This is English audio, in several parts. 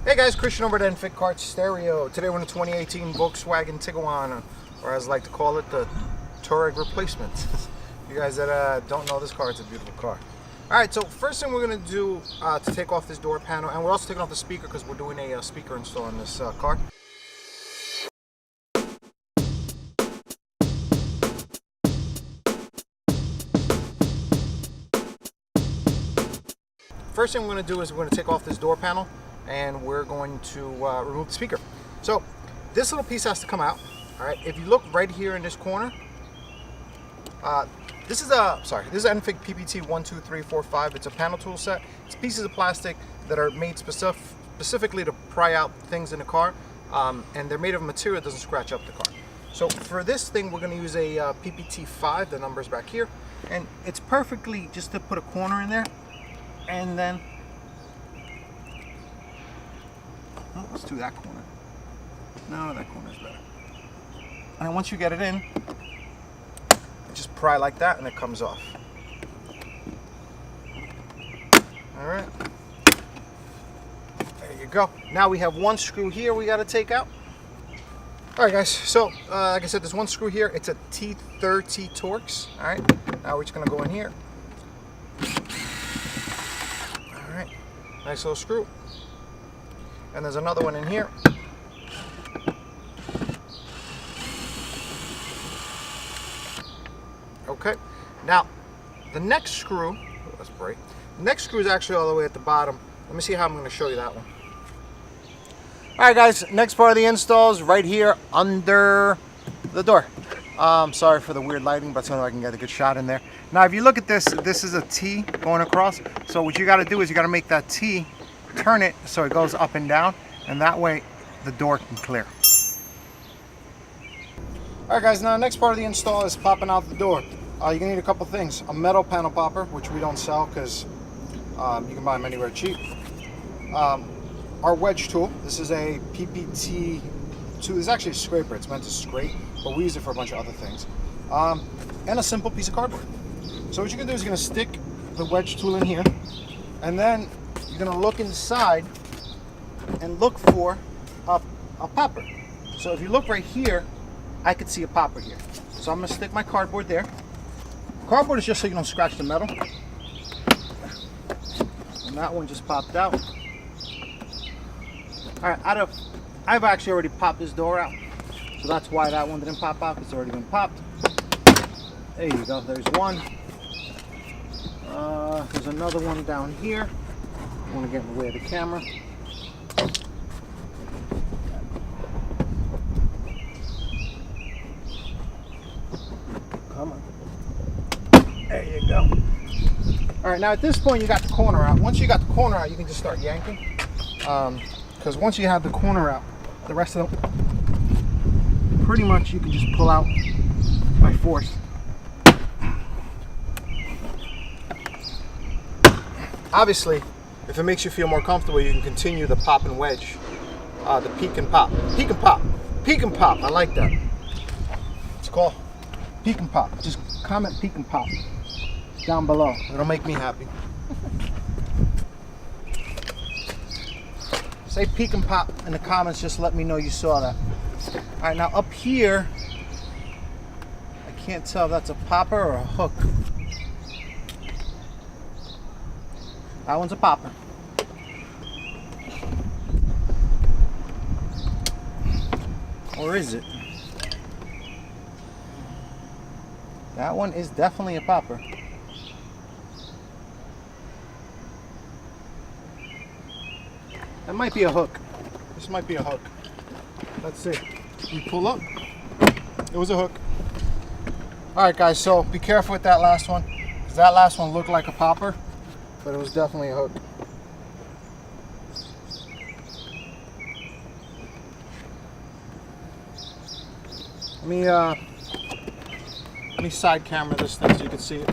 Hey guys, Christian over at Fit Cart Stereo. Today we're in a 2018 Volkswagen Tiguan, or as I like to call it, the Touareg replacement. You guys that don't know this car, it's a beautiful car. Alright, so first thing we're going to do to take off this door panel, and we're also taking off the speaker because we're doing a speaker install on this car. First thing we're going to do is we're going to take off this door panel and we're going to remove the speaker. So this little piece has to come out. All right, if you look right here in this corner, this is an Enfig PPT 12345. It's a panel tool set. It's pieces of plastic that are made specifically to pry out things in the car, and they're made of material that doesn't scratch up the car. So for this thing, we're going to use a PPT 5. The number's back here, and it's perfectly just to put a corner in there, and then let's do that corner. No, that corner's better. And once you get it in, just pry like that and it comes off. Alright. There you go. Now we have one screw here we got to take out. Alright guys, so like I said, there's one screw here. It's a T30 Torx. Alright, now we're just going to go in here. Alright, nice little screw. And there's another one in here. Okay, now the next screw, let's break. The next screw is actually all the way at the bottom. Let me see how I'm going to show you that one. Alright guys, next part of the install is right here under the door. Sorry for the weird lighting, but so I can get a good shot in there. Now if you look at this, this is a T going across. So what you got to do is you got to make that T, turn it so it goes up and down, and that way the door can clear. Alright guys, now the next part of the install is popping out the door. You're going to need a couple things. A metal panel popper, which we don't sell because you can buy them anywhere cheap. Our wedge tool. This is a PPT 2. It's actually a scraper. It's meant to scrape, but we use it for a bunch of other things. And a simple piece of cardboard. So what you're going to do is you're going to stick the wedge tool in here, and then you're going to look inside and look for a popper. So if you look right here, I could see a popper here. So I'm going to stick my cardboard there. Cardboard is just so you don't scratch the metal. And that one just popped out. Alright, I've actually already popped this door out. So that's why that one didn't pop out. It's already been popped. There you go. There's one. There's another one down here. I want to get in the way of the camera. Come on. There you go. Alright, now at this point you got the corner out. Once you got the corner out, you can just start yanking. Because once you have the corner out, the rest of them, pretty much you can just pull out by force. Obviously, if it makes you feel more comfortable, you can continue the pop and wedge. The peek and pop. Peek and pop. Peek and pop. I like that. It's called peek and pop. Just comment peek and pop down below. It'll make me happy. Say peek and pop in the comments. Just let me know you saw that. Alright, now up here, I can't tell if that's a popper or a hook. That one's a popper. Or is it? That one is definitely a popper. That might be a hook. This might be a hook. Let's see. You pull up. It was a hook. Alright guys, so be careful with that last one. Because that last one looked like a popper, but it was definitely a hook. Let me side camera this thing so you can see it.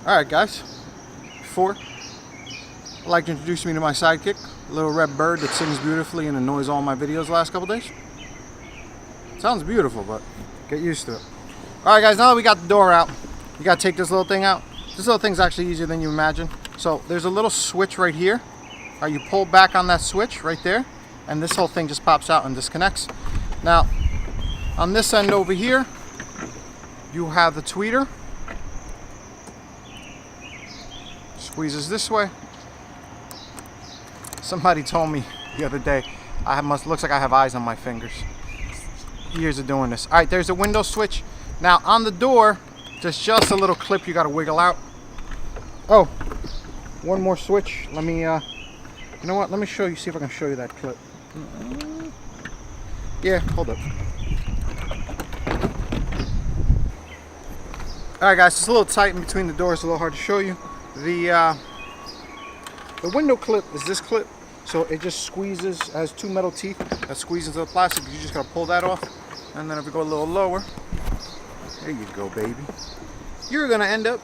Alright guys, before I'd like to introduce me to my sidekick, a little red bird that sings beautifully and annoys all my videos the last couple days. Sounds beautiful, but get used to it. Alright guys, now that we got the door out, you gotta take this little thing out. This little thing's actually easier than you imagine. So there's a little switch right here. You pull back on that switch right there, and this whole thing just pops out and disconnects. Now, on this end over here, you have the tweeter. Squeezes this way. Somebody told me the other day, looks like I have eyes on my fingers. Years of doing this. All right, there's a window switch. Now on the door, there's just a little clip you got to wiggle out. Oh, one more switch. Let me, you know what? Let me show you. See if I can show you that clip. Yeah, hold up. All right, guys, it's a little tight in between the doors. It's a little hard to show you. The window clip is this clip, so it just squeezes. It has two metal teeth that squeeze into the plastic. You just gotta pull that off, and then if we go a little lower, there you go, baby. You're gonna end up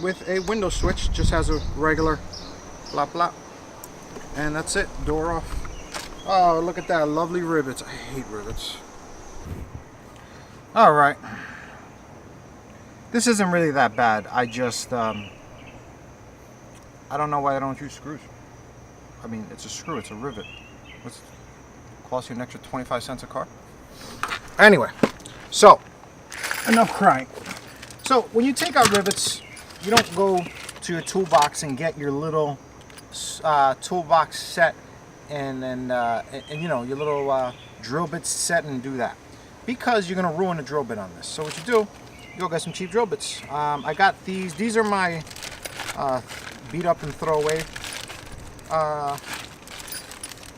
with a window switch. Just has a regular blop blop, and that's it. Door off. Oh, look at that, lovely rivets. I hate rivets. All right. This isn't really that bad. I just, I don't know why I don't use screws. I mean, it's a screw, it's a rivet. What's cost you an extra 25 cents a car? Anyway, so, enough crying. So, when you take out rivets, you don't go to your toolbox and get your little toolbox set and you know, your little drill bits set and do that. Because you're gonna ruin the drill bit on this. So what you do, you go get some cheap drill bits. I got these. These are my beat up and throw away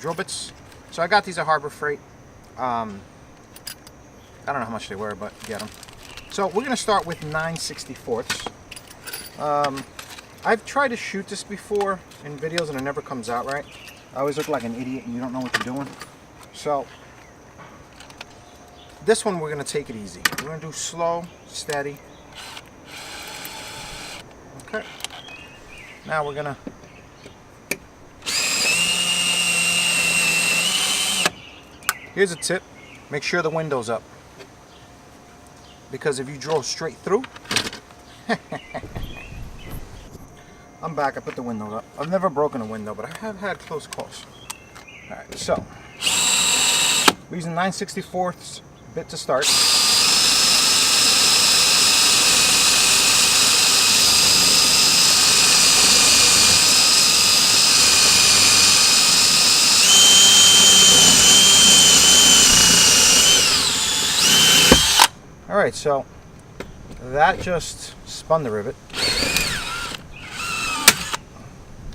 drill bits. So I got these at Harbor Freight. I don't know how much they were, but get them. So we're gonna start with 9/64. I've tried to shoot this before in videos and it never comes out right. I always look like an idiot and you don't know what you're doing. So this one we're gonna take it easy. We're gonna do slow, steady. Okay. Now we're gonna here's a tip. Make sure the window's up. Because if you drove straight through I'm back, I put the window up. I've never broken a window, but I have had close calls. Alright, so we're using 9/64 bit to start. Alright, so that just spun the rivet.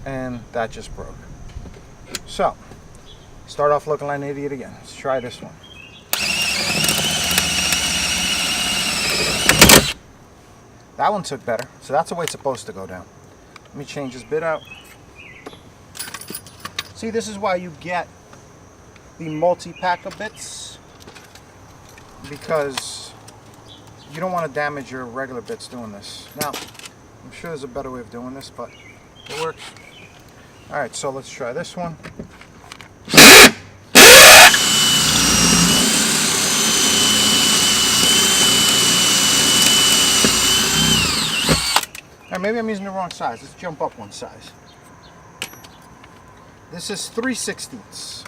And that just broke. So, start off looking like an idiot again. Let's try this one. That one took better, so that's the way it's supposed to go down. Let me change this bit out. See, this is why you get the multi-pack of bits, because you don't want to damage your regular bits doing this. Now, I'm sure there's a better way of doing this, but it works. Alright, so let's try this one. Alright, maybe I'm using the wrong size. Let's jump up one size. This is 3/16.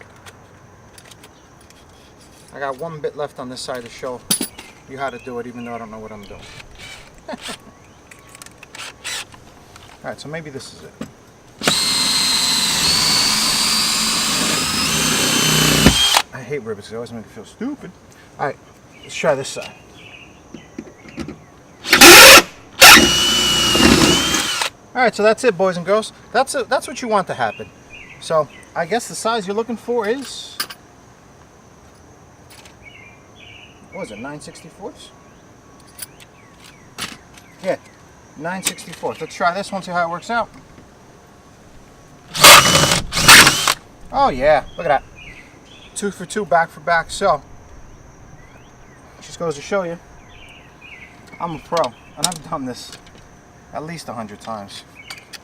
I got one bit left on this side to show you how to do it, even though I don't know what I'm doing. Alright, so maybe this is it. I hate rivets, they always make me feel stupid. Alright, let's try this side. Alright, so that's it, boys and girls. That's what you want to happen. So, I guess the size you're looking for is, what was it, 9/64? Yeah, 9/64. Let's try this one, see how it works out. Oh yeah, look at that. 2 for 2, back for back. So, just goes to show you, I'm a pro, and I've done this at least 100 times.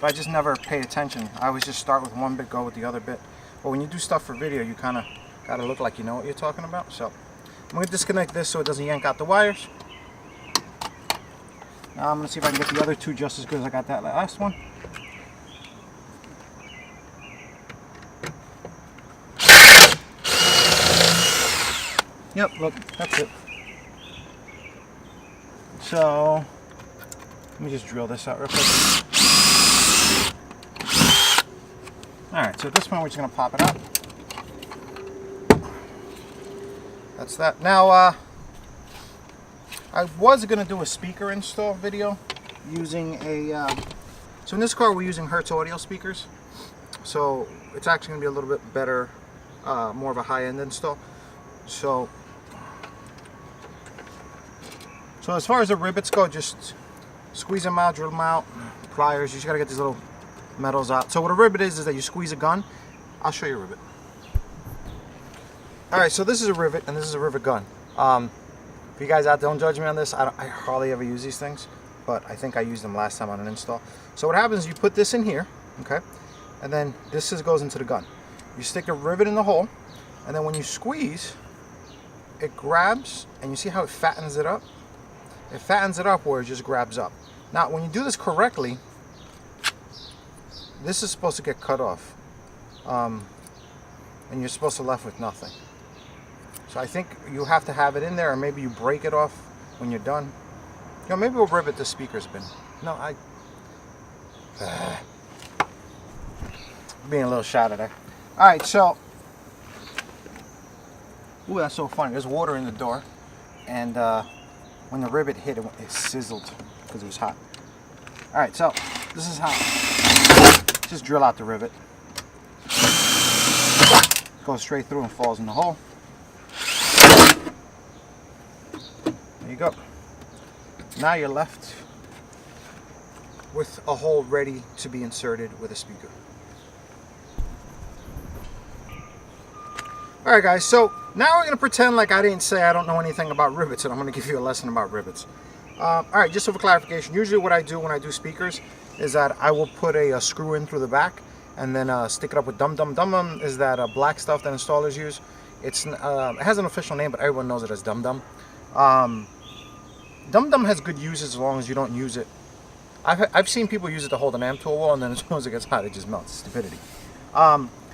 But I just never pay attention. I always just start with one bit, go with the other bit. But when you do stuff for video, you kind of got to look like you know what you're talking about. So, I'm going to disconnect this so it doesn't yank out the wires. Now I'm going to see if I can get the other two just as good as I got that last one. Yep, look, that's it. So, let me just drill this out real quick. Alright, so at this point we're just going to pop it out. That's that. Now, I was going to do a speaker install video using a... so in this car we're using Hertz audio speakers. So it's actually going to be a little bit better, more of a high-end install. So as far as the rivets go, just squeeze them out, drill them out, pliers. You just got to get these little metals out. So what a rivet is that you squeeze a gun. I'll show you a rivet. Alright, so this is a rivet and this is a rivet gun. For you guys out there, don't judge me on this. I hardly ever use these things, but I think I used them last time on an install. So what happens is you put this in here, okay, and then this goes into the gun. You stick a rivet in the hole, and then when you squeeze, it grabs, and you see how it fattens it up? It fattens it up where it just grabs up. Now, when you do this correctly, this is supposed to get cut off, and you're supposed to be left with nothing. So I think you have to have it in there, or maybe you break it off when you're done. You know, maybe we'll rivet the speaker's bin. No, being a little shy today. Alright, so... Ooh, that's so funny. There's water in the door. And when the rivet hit, it sizzled because it was hot. Alright, so this is how... Just drill out the rivet. Goes straight through and falls in the hole. There you go. Now you're left with a hole ready to be inserted with a speaker. Alright guys, so now we're going to pretend like I didn't say I don't know anything about rivets, and I'm going to give you a lesson about rivets. Alright, just so for clarification, usually what I do when I do speakers is that I will put a screw in through the back and then stick it up with dum-dum. Dum-dum is that black stuff that installers use. It has an official name, but everyone knows it as dum-dum. Dum-dum has good uses as long as you don't use it. I've seen people use it to hold an amp to a wall, and then as soon as it gets hot, it just melts. Stupidity.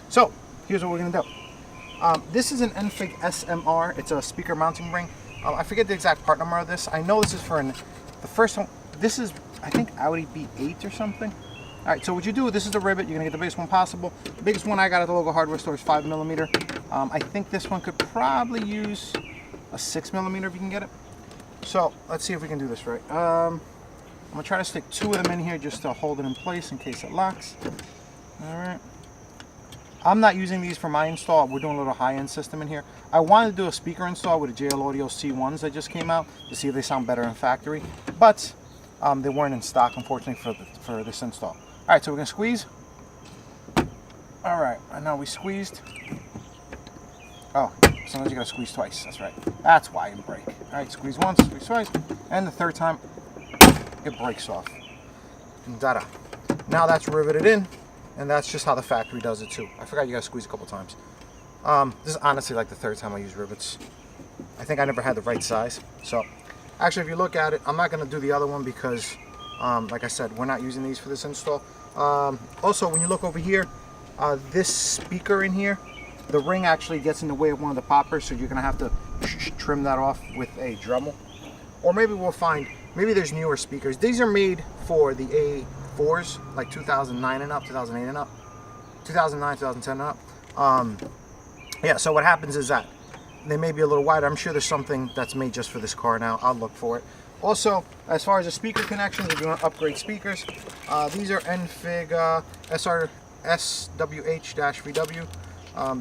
So here's what we're going to do. This is an Enfig SMR. It's a speaker mounting ring. I forget the exact part number of this. I know this is for the first one. This is, I think, Audi B8 or something. All right, so what you do, this is the rivet. You're going to get the biggest one possible. The biggest one I got at the local hardware store is 5mm. I think this one could probably use a 6mm if you can get it. So let's see if we can do this right. I'm going to try to stick 2 of them in here just to hold it in place in case it locks. All right. I'm not using these for my install. We're doing a little high-end system in here. I wanted to do a speaker install with the JL Audio C1s that just came out to see if they sound better in factory, but they weren't in stock, unfortunately, for this install. All right, so we're gonna squeeze. All right, and now we squeezed. Oh, sometimes you gotta squeeze twice. That's right. That's why it break. All right, squeeze once, squeeze twice, and the third time it breaks off. Da-da. Now that's riveted in. And that's just how the factory does it too. I forgot you gotta squeeze a couple times. This is honestly like the 3rd time I use rivets. I think I never had the right size. So, actually if you look at it, I'm not gonna do the other one because, like I said, we're not using these for this install. Also, when you look over here, this speaker in here, the ring actually gets in the way of one of the poppers, so you're gonna have to trim that off with a Dremel. Or maybe we'll find, maybe there's newer speakers. These are made for the A4s, like 2009 and up, 2008 and up, 2009, 2010 and up. Yeah, so what happens is that they may be a little wider. I'm sure there's something that's made just for this car now. I'll look for it. Also, as far as the speaker connections, if you want to upgrade speakers, these are Enfig SWH-VW.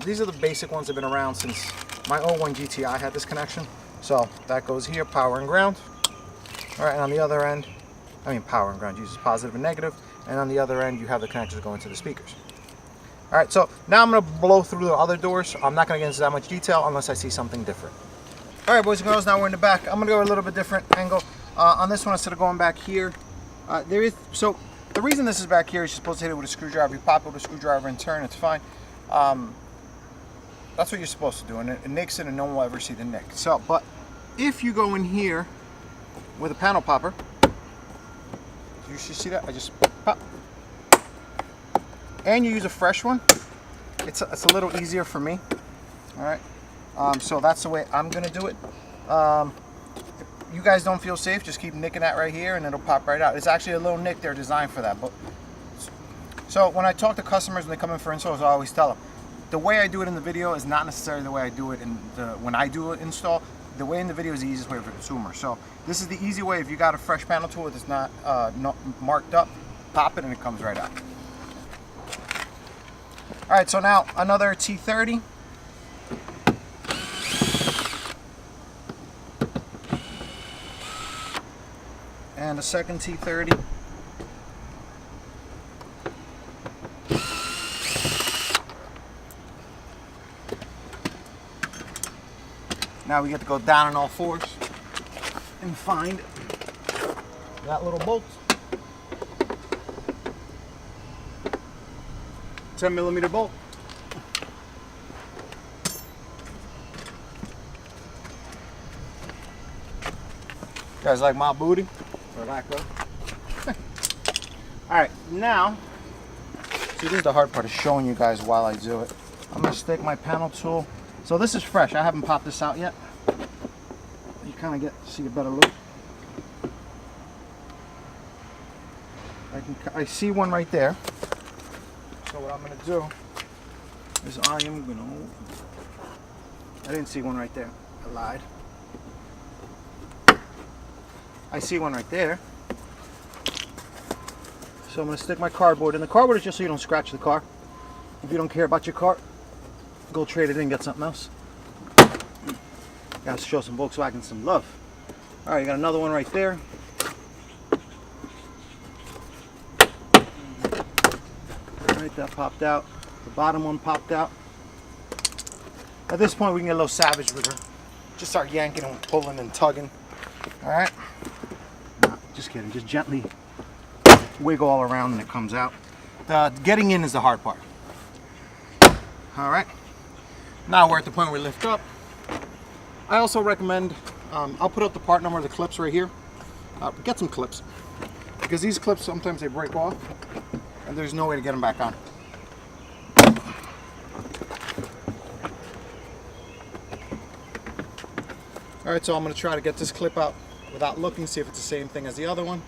These are the basic ones that have been around since my 01 GTI had this connection. So that goes here, power and ground. All right, and on the other end, I mean power and ground uses positive and negative, and on the other end you have the connectors going to the speakers. All right, so now I'm going to blow through the other doors. I'm not going to get into that much detail unless I see something different. All right, boys and girls, now we're in the back. I'm going to go a little bit different angle. On this one, instead of going back here, so the reason this is back here is you're supposed to hit it with a screwdriver. You pop it with a screwdriver and turn, it's fine. That's what you're supposed to do, and it nicks it and no one will ever see the nick. So, but if you go in here with a panel popper, you should see that, I just pop. And you use a fresh one, it's a little easier for me. All right, So that's the way I'm gonna do it. If you guys don't feel safe, just keep nicking that right here and it'll pop right out. It's actually a little nick there designed for that. But so when I talk to customers when they come in for installs, I always tell them, the way I do it in the video is not necessarily the way I do it when I do an install. The way in the video is the easiest way for the consumer. So this is the easy way. If you got a fresh panel tool that's not marked up, pop it and it comes right out. All right, so now another T30. And a second T30. Now we get to go down on all fours and find that little bolt. 10mm bolt. You guys like my booty? Or lack of? Alright, now, see, this is the hard part of showing you guys while I do it. I'm going to stick my panel tool. So this is fresh. I haven't popped this out yet. You kind of see a better look. I see one right there. So what I'm going to do is I didn't see one right there. I lied. I see one right there. So I'm going to stick my cardboard in. The cardboard is just so you don't scratch the car. If you don't care about your car, go trade it in and get something else. Gotta show some Volkswagen some love. Alright, you got another one right there. Alright, that popped out. The bottom one popped out. At this point we can get a little savage with her. Just start yanking and pulling and tugging. Alright? No, just kidding. Just gently wiggle all around and it comes out. Getting in is the hard part. Alright? Now we're at the point where we lift up. I also recommend, I'll put up the part number of the clips right here. Get some clips. Because these clips, sometimes they break off and there's no way to get them back on. Alright, so I'm going to try to get this clip out without looking, see if it's the same thing as the other one.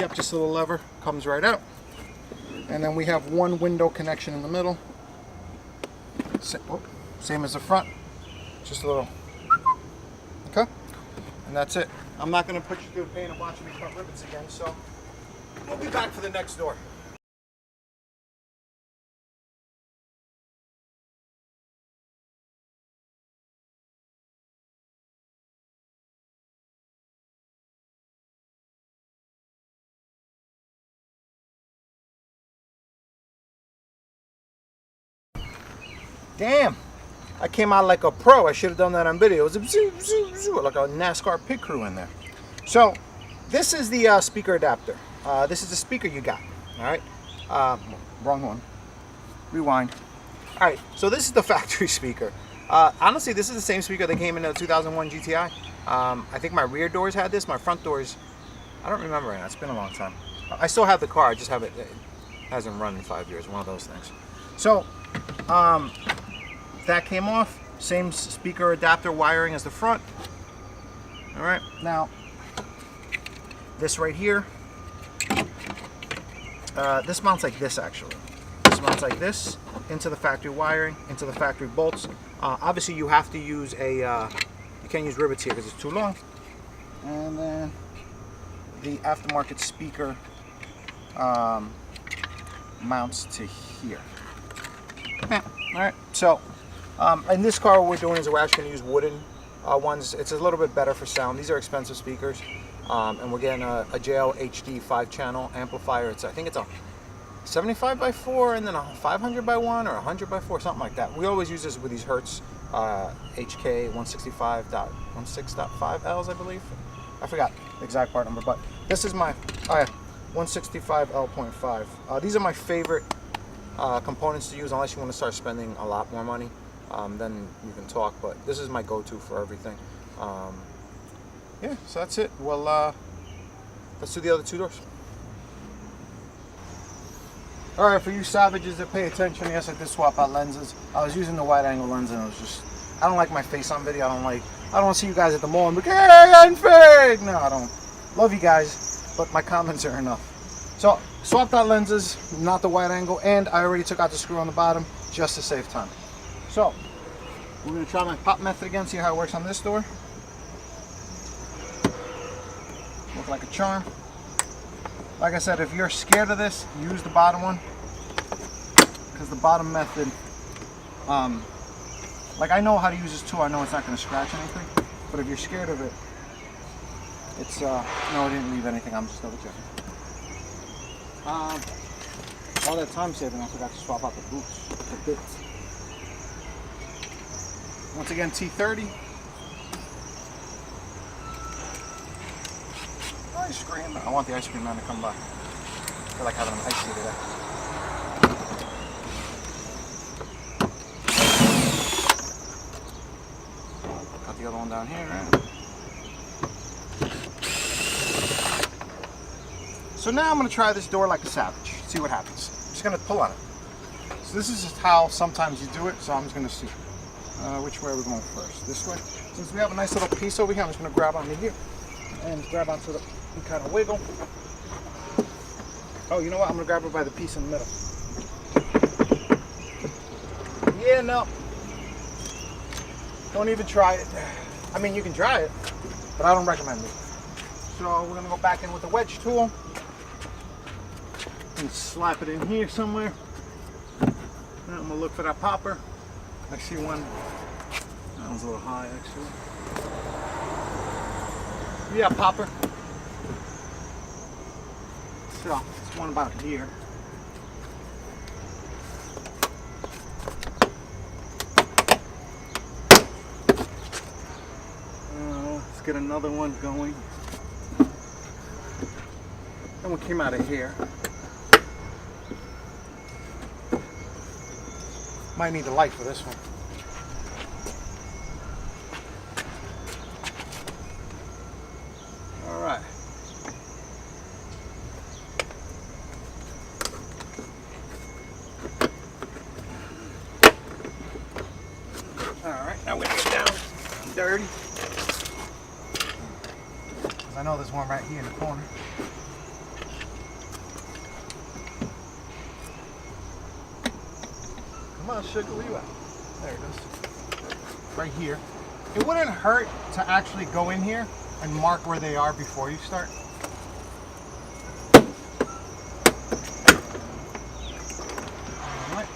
Yep, just a little lever, comes right out. And then we have one window connection in the middle. Same as the front, just a little, okay? And that's it. I'm not going to put you through the pain of watching me cut rivets again, so we'll be back for the next door. Damn, I came out like a pro. I should have done that on video. It was a zoo, zoo, zoo, like a NASCAR pit crew in there. So this is the speaker adapter. This is the speaker you got. All right, wrong one. Rewind. All right, so this is the factory speaker. Honestly, this is the same speaker that came in the 2001 GTI. I think my rear doors had this. My front doors, I don't remember it. It's been a long time. I still have the car. I just have it. It hasn't run in 5 years. One of those things. So that came off. Same speaker adapter wiring as the front. All right, now this right here, this mounts like this actually. This mounts like this into the factory wiring, into the factory bolts. Obviously you have to use a, you can't use rivets here because it's too long. And then the aftermarket speaker mounts to here. Yeah. All right, so in this car what we're doing is we're actually going to use wooden ones. It's a little bit better for sound. These are expensive speakers, and we're getting a JL HD 5-channel amplifier. I think it's a 75 by 4 and then a 500 by 1 or 100 by 4, something like that. We always use this with these Hertz HK 165.16.5 Ls, I believe. I forgot the exact part number, but this is my 165L.5. These are my favorite components to use unless you want to start spending a lot more money. Then you can talk, but this is my go-to for everything. Yeah, so that's it. Well, let's do the other two doors. Alright, for you savages that pay attention, yes, I did swap out lenses. I was using the wide angle lens and I don't like my face on video. I don't want to see you guys at the mall and be like, hey, I'm fake. No, I don't. Love you guys, but my comments are enough. So swapped out lenses, not the wide angle, and I already took out the screw on the bottom just to save time. So we're gonna try my pop method again, see how it works on this door. Look like a charm. Like I said, if you're scared of this, use the bottom one, because the bottom method, like I know how to use this tool. I know it's not going to scratch anything, but if you're scared of it, it's no, it didn't leave anything. I'm just double checking. All that time saving, I forgot to swap out the boots, the bits. Once again, T30. Ice cream. I want the ice cream man to come by. I feel like having an ice tea today. Got the other one down here, right? So now I'm going to try this door like a savage. See what happens. I'm just going to pull on it. So this is how sometimes you do it, so I'm just going to see. Which way are we going first? This way? Since we have a nice little piece over here, I'm just going to grab onto here and grab onto the and kind of wiggle. Oh, you know what? I'm going to grab it by the piece in the middle. Yeah, no. Don't even try it. I mean, you can try it, but I don't recommend it. So we're going to go back in with the wedge tool and slap it in here somewhere. And I'm going to look for that popper. I see one. That one's a little high, actually. Yeah, popper. So, it's one about here. Let's get another one going. That one came out of here. Might need the light for this one. All right. All right, now we're gonna get down dirty. Because I know there's one right here in the corner. Come on, sugar, where you at? There it is. Right here. It wouldn't hurt to actually go in here and mark where they are before you start. Alright.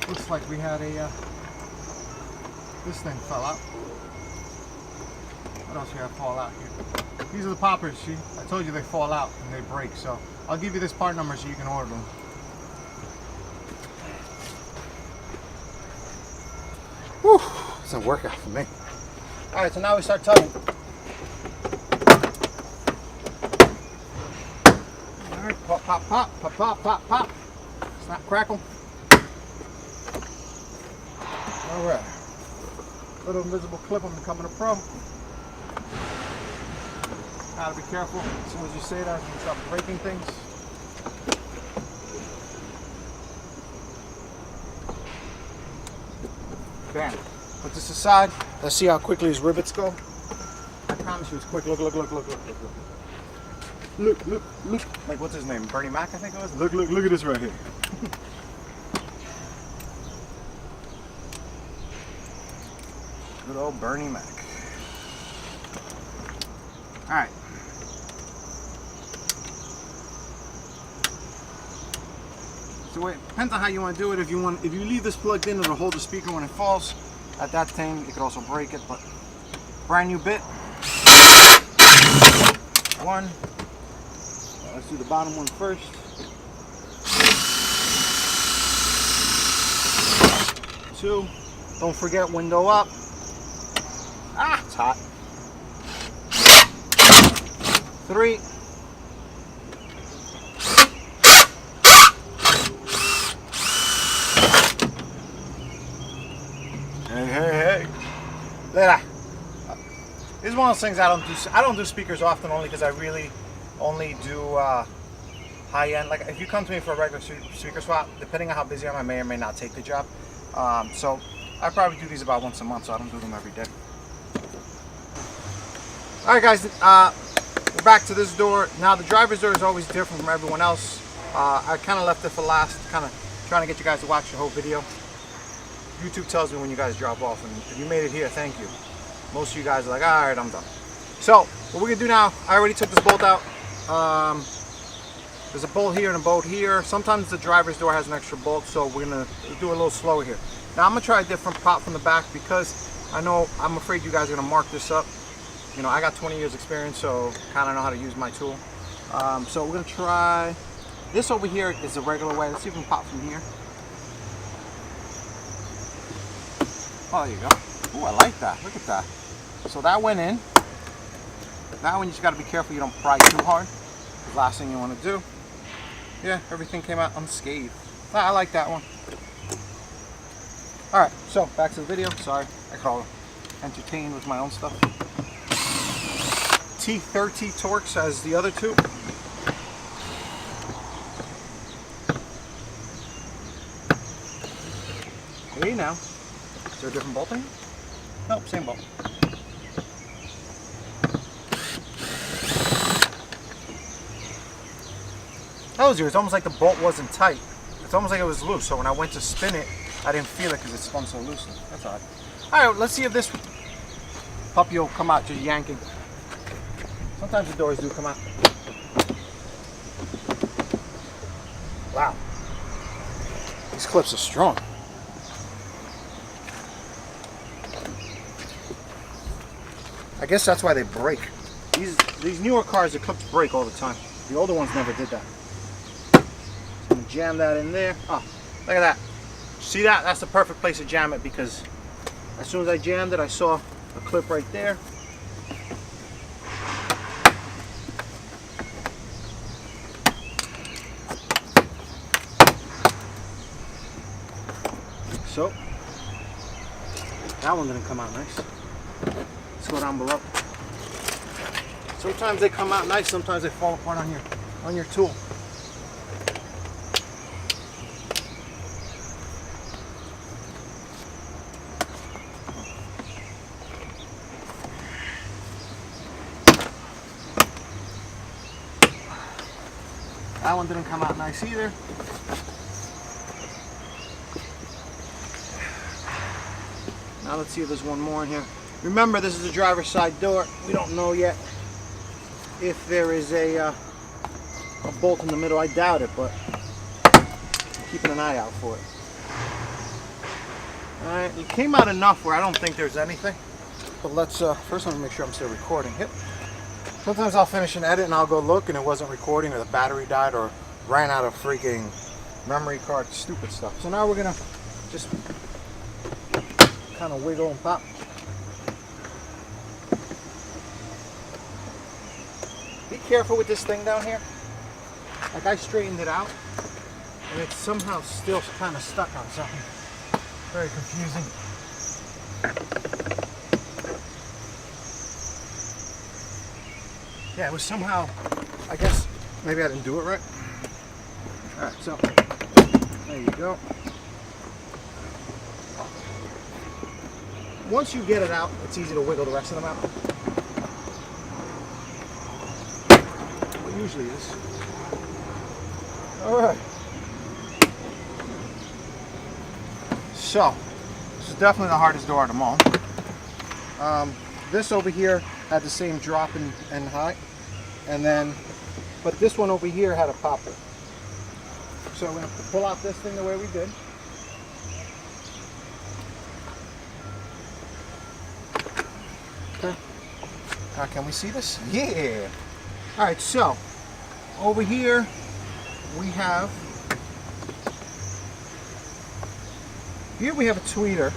Looks like we had a, this thing fell out. What else we have fall out here? These are the poppers, see? I told you they fall out and they break, so I'll give you this part number so you can order them. Whew, it's a workout for me. Alright, so now we start tugging. Alright, pop, pop, pop, pop, pop, pop, pop. Snap, crackle. Alright. Little invisible clip on becoming a pro. Gotta be careful. As soon as you say that, you can start breaking things. Bam. Put this aside. Let's see how quickly his rivets go. I promise you it's quick. Look, look, look, look, look, look, look. Look, look, look. Like, what's his name? Bernie Mac, I think it was? Look, look, look at this right here. Good old Bernie Mac. Alright. So it depends on how you want to do it. If you leave this plugged in, it'll hold the speaker when it falls. At that time, you could also break it, but brand new bit. One. Let's do the bottom one first. Two. Don't forget window up. Ah, it's hot. 3. Hey, hey, hey. There. This is one of those things I don't do speakers often, only because I really only do high-end. Like if you come to me for a regular speaker swap, depending on how busy I am, I may or may not take the job. So I probably do these about once a month, so I don't do them every day. All right, guys, we're back to this door. Now the driver's door is always different from everyone else. I kind of left it for last, kind of trying to get you guys to watch the whole video. YouTube tells me when you guys drop off, and if you made it here, thank you. Most of you guys are like, all right, I'm done. So what we're gonna do now, I already took this bolt out. There's a bolt here and a bolt here. Sometimes the driver's door has an extra bolt, so we're gonna do a little slower here. Now I'm gonna try a different pop from the back because I'm afraid you guys are gonna mark this up. You know, I got 20 years experience, so kind of know how to use my tool. So we're gonna try this over here. Is the regular way. Let's see if we can pop from here. Oh, there you go. Ooh, I like that. Look at that. So that went in. That one you just got to be careful you don't pry too hard. The last thing you want to do. Yeah, everything came out unscathed. I like that one. All right, so back to the video. Sorry, I call entertained with my own stuff. T30 Torx as the other two. Hey now. Is there a different bolting? Nope, same bolt. Tells you, it's almost like the bolt wasn't tight. It's almost like it was loose, so when I went to spin it, I didn't feel it because it spun so loosely. That's odd. Alright, let's see if this puppy will come out just yanking. Sometimes the doors do come out. Wow. These clips are strong. I guess that's why they break. These newer cars, the clips break all the time. The older ones never did that. So I'm gonna jam that in there. Oh, look at that. See that? That's the perfect place to jam it because as soon as I jammed it, I saw a clip right there. So that one didn't come out nice. Let's go down below. Sometimes they come out nice, sometimes they fall apart on your tool. That one didn't come out nice either. Now let's see if there's one more in here. Remember, this is a driver's side door. We don't know yet if there is a bolt in the middle. I doubt it, but I'm keeping an eye out for it. Alright, it came out enough where I don't think there's anything. But let's, first let me make sure I'm still recording. Yep. Sometimes I'll finish an edit and I'll go look and it wasn't recording or the battery died or ran out of freaking memory card, stupid stuff. So now we're gonna just kind of wiggle and pop. Be careful with this thing down here. Like I straightened it out and it's somehow still kind of stuck on something. Very confusing. Yeah, it was somehow, I guess, maybe I didn't do it right. Alright, so, there you go. Once you get it out, it's easy to wiggle the rest of them out. It usually is. Alright. So, this is definitely the hardest door of them all. This over here had the same drop in height, and then, but this one over here had a popper. So we're going to pull out this thing the way we did. Okay. Can we see this? Yeah. All right. So over here we have a tweeter,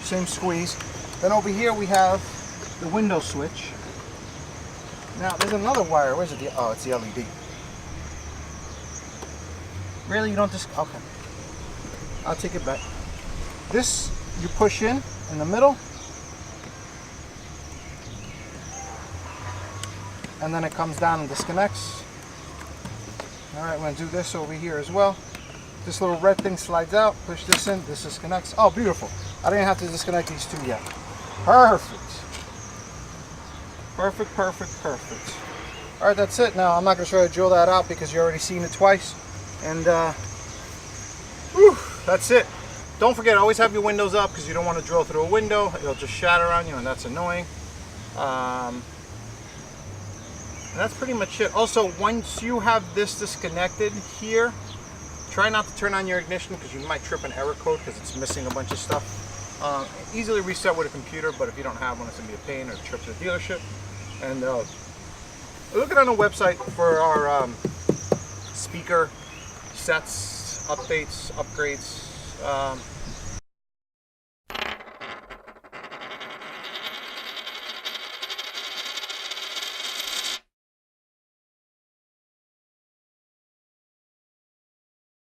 same squeeze. Then over here we have the window switch. Now there's another wire. Where's it? Oh, it's the LED. Really? You don't just... Okay. I'll take it back. This you push in the middle. And then it comes down and disconnects. All right, I'm going to do this over here as well. This little red thing slides out. Push this in. This disconnects. Oh, beautiful. I didn't have to disconnect these two yet. Perfect. Perfect, perfect, perfect. All right, that's it. Now, I'm not going to try to drill that out because you've already seen it twice. And whew, that's it. Don't forget, always have your windows up because you don't want to drill through a window. It'll just shatter on you, and that's annoying. And that's pretty much it. Also, once you have this disconnected here, try not to turn on your ignition because you might trip an error code because it's missing a bunch of stuff. Easily reset with a computer, but if you don't have one, it's going to be a pain or a trip to the dealership. And look at on the website for our speaker sets, updates, upgrades.